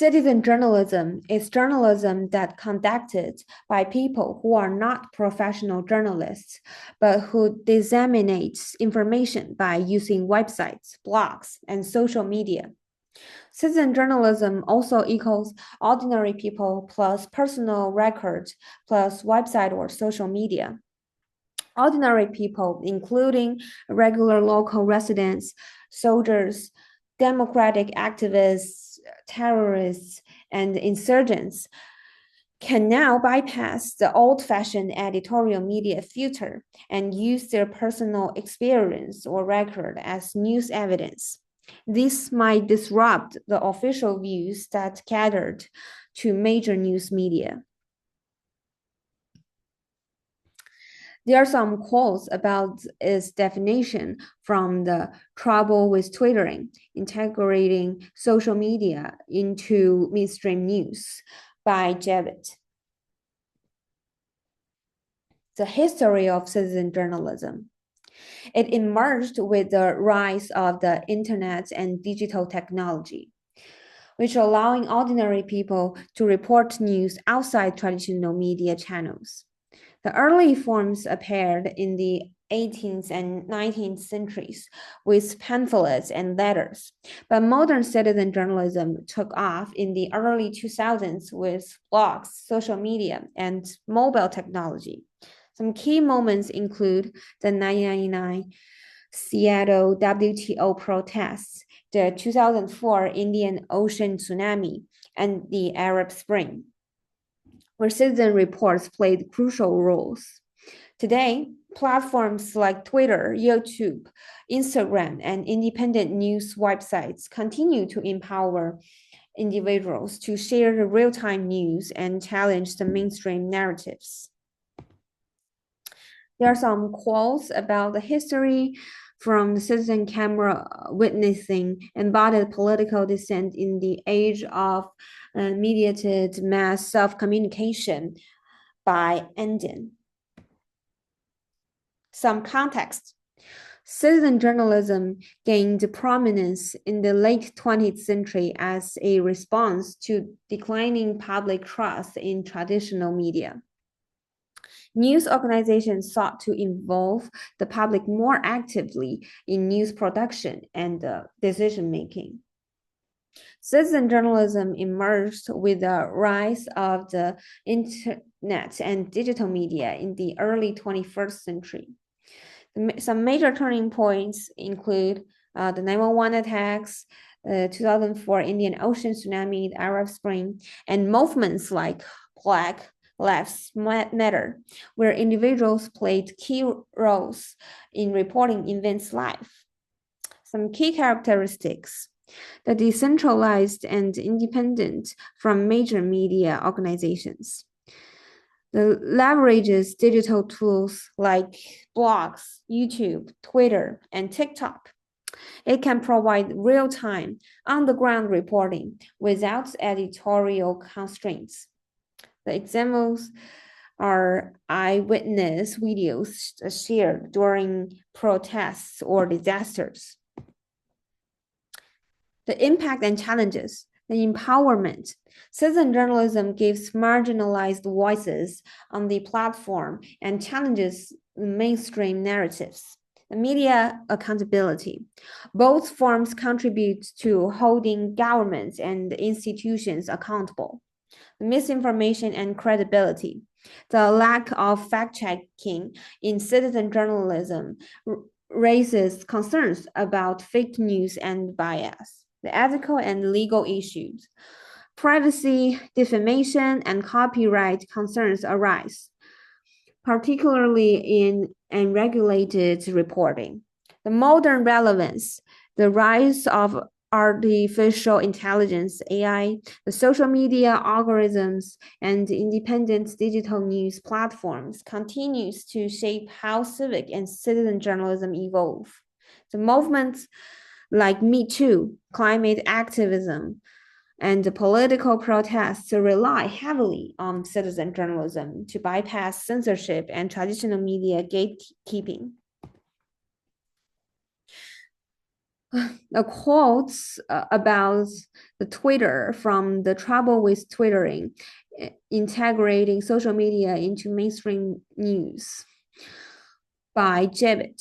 Citizen journalism is journalism that conducted by people who are not professional journalists, but who disseminate information by using websites, blogs, and social media. Citizen journalism also equals ordinary people plus personal records plus website or social media. Ordinary people, including regular local residents, soldiers, democratic activists, terrorists, and insurgents, can now bypass the old-fashioned editorial media filter and use their personal experience or record as news evidence. This might disrupt the official views that catered to major news media. There are some quotes about its definition from the Trouble with Twittering, integrating social media into mainstream news by Civic. The history of citizen journalism. It emerged with the rise of the internet and digital technology, which allowing ordinary people to report news outside traditional media channels. The early forms appeared in the 18th and 19th centuries with pamphlets and letters, but modern citizen journalism took off in the early 2000s with blogs, social media, and mobile technology. Some key moments include the 1999 Seattle WTO protests, the 2004 Indian Ocean tsunami, and the Arab Spring, where citizen reports played crucial roles. Today, platforms like Twitter, YouTube, Instagram, and independent news websites continue to empower individuals to share the real-time news and challenge the mainstream narratives. There are some quotes about the history from the citizen camera witnessing embodied political dissent in the age of mediated mass self-communication by Endin. Some context. Citizen journalism gained prominence in the late 20th century as a response to declining public trust in traditional media. News organizations sought to involve the public more actively in news production and decision-making. Citizen journalism emerged with the rise of the internet and digital media in the early 21st century. Some major turning points include the 9/11 attacks, 2004 Indian Ocean tsunami, the Arab Spring, and movements like Black Lives Matter, where individuals played key roles in reporting events live. Some key characteristics. The decentralized and independent from major media organizations. The leverages digital tools like blogs, YouTube, Twitter, and TikTok. It can provide real-time, on-the-ground reporting without editorial constraints. The examples are eyewitness videos shared during protests or disasters. The impact and challenges, the empowerment. Citizen journalism gives marginalized voices on the platform and challenges mainstream narratives. The media accountability. Both forms contribute to holding governments and institutions accountable. Misinformation and credibility. The lack of fact-checking in citizen journalism raises concerns about fake news and bias. The ethical and legal issues. Privacy, defamation, and copyright concerns arise, particularly in unregulated reporting. The modern relevance, the rise of artificial intelligence, AI, the social media algorithms, and independent digital news platforms continues to shape how civic and citizen journalism evolve. The movements like Me Too, climate activism, and the political protests rely heavily on citizen journalism to bypass censorship and traditional media gatekeeping. The quotes about the Twitter from The Trouble with Twittering, integrating social media into mainstream news by Civic.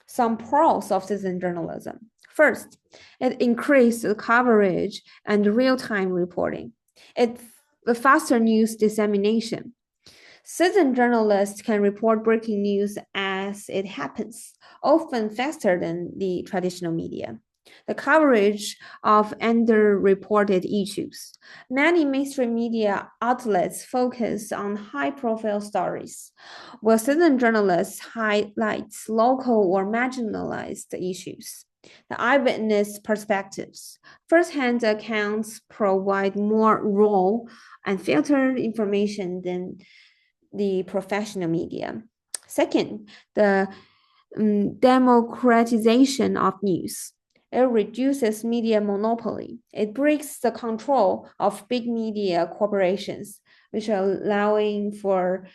Some pros of citizen journalism. First, it increased the coverage and real-time reporting. It's the faster news dissemination. Citizen journalists can report breaking news as it happens, often faster than the traditional media. The coverage of underreported issues. Many mainstream media outlets focus on high-profile stories, while citizen journalists highlight local or marginalized issues. The eyewitness perspectives. First-hand accounts provide more raw and filtered information than the professional media. Second, the democratization of news. It reduces media monopoly. It breaks the control of big media corporations, which are allowing for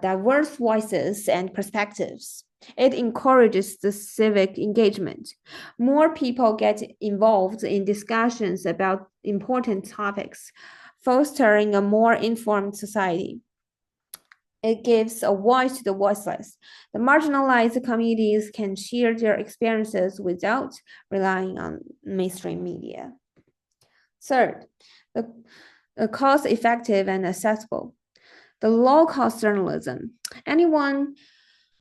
diverse voices and perspectives. It encourages the civic engagement. More people get involved in discussions about important topics, fostering a more informed society. It gives a voice to the voiceless. The marginalized communities can share their experiences without relying on mainstream media. Third, the cost-effective and accessible. The low-cost journalism. Anyone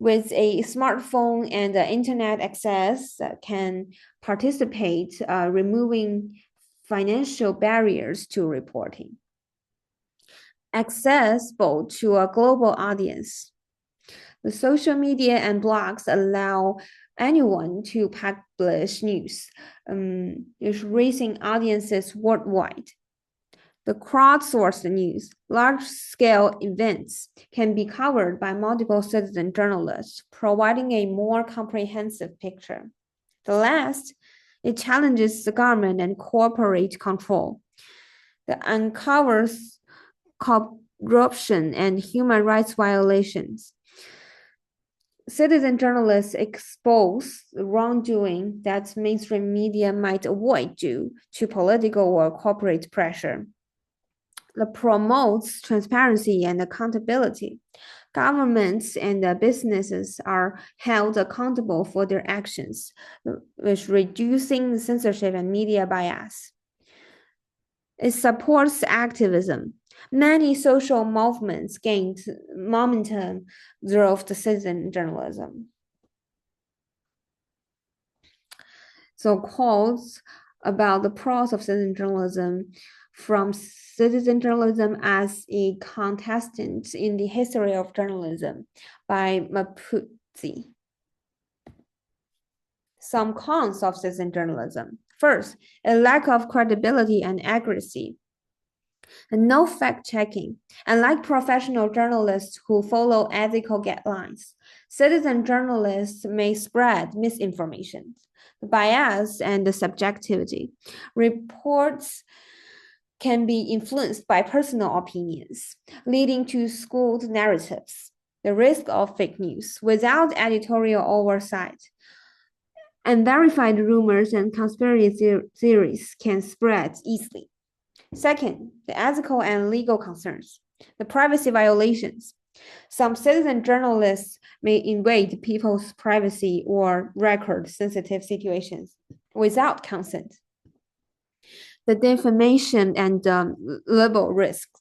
with a smartphone and internet access can participate, removing financial barriers to reporting. Accessible to a global audience. The social media and blogs allow anyone to publish news, reaching audiences worldwide. The crowdsourced news, large-scale events can be covered by multiple citizen journalists, providing a more comprehensive picture. The last, it challenges the government and corporate control. It uncovers corruption and human rights violations. Citizen journalists expose wrongdoing that mainstream media might avoid due to political or corporate pressure. It promotes transparency and accountability. Governments and businesses are held accountable for their actions, which reducing censorship and media bias. It supports activism. Many social movements gained momentum through the citizen journalism. So quotes about the pros of citizen journalism from Citizen Journalism as a Contestant in the History of Journalism by Mapuzzi. Some cons of citizen journalism. First, a lack of credibility and accuracy. And no fact-checking. Unlike professional journalists who follow ethical guidelines, citizen journalists may spread misinformation, bias, and subjectivity. Reports can be influenced by personal opinions, leading to skewed narratives. The risk of fake news without editorial oversight. Unverified rumors and conspiracy theories can spread easily. Second, the ethical and legal concerns, the privacy violations. Some citizen journalists may invade people's privacy or record sensitive situations without consent. The defamation and libel risks.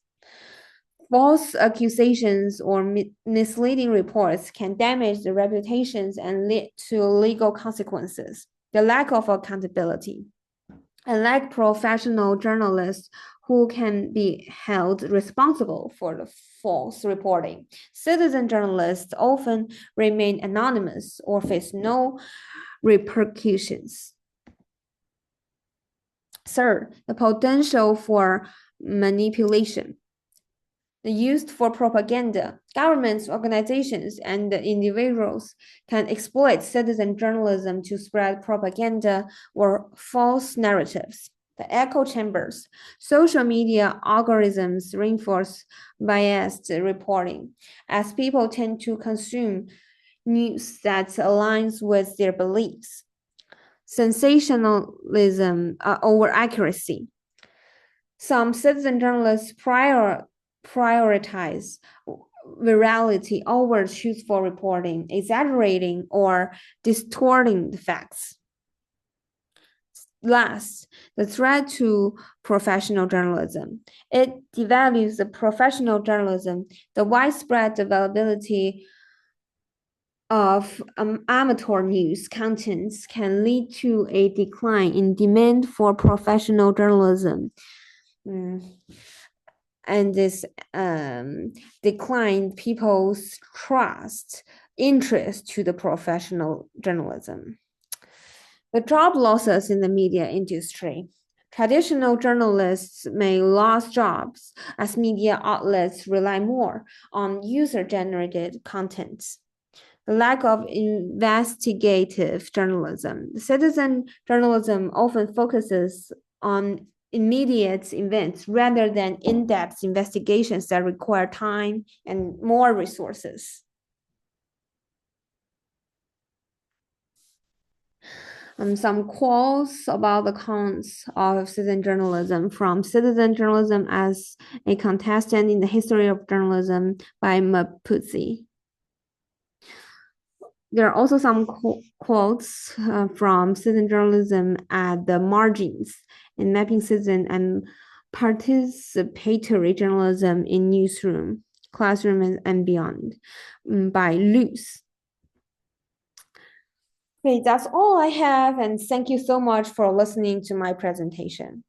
False accusations or misleading reports can damage the reputations and lead to legal consequences. The lack of accountability. Unlike professional journalists who can be held responsible for the false reporting, citizen journalists often remain anonymous or face no repercussions. Third, the potential for manipulation. Used for propaganda, governments, organizations, and individuals can exploit citizen journalism to spread propaganda or false narratives. The echo chambers. Social media algorithms reinforce biased reporting, as people tend to consume news that aligns with their beliefs. sensationalism over accuracy. Some citizen journalists prioritize virality over truthful reporting, exaggerating or distorting the facts. Last, the threat to professional journalism. It devalues the professional journalism. The widespread availability of amateur news contents can lead to a decline in demand for professional journalism. And this decline people's interest to the professional journalism. The job losses in the media industry. Traditional journalists may lose jobs as media outlets rely more on user-generated content. The lack of investigative journalism. Citizen journalism often focuses on immediate events rather than in-depth investigations that require time and more resources. Some quotes about the cons of citizen journalism from Citizen Journalism as a Contestant in the History of Journalism by Mapuzzi. There are also some quotes from citizen journalism at the margins in mapping citizen and participatory journalism in newsroom, classroom, and beyond by Luce. Okay, that's all I have, and thank you so much for listening to my presentation.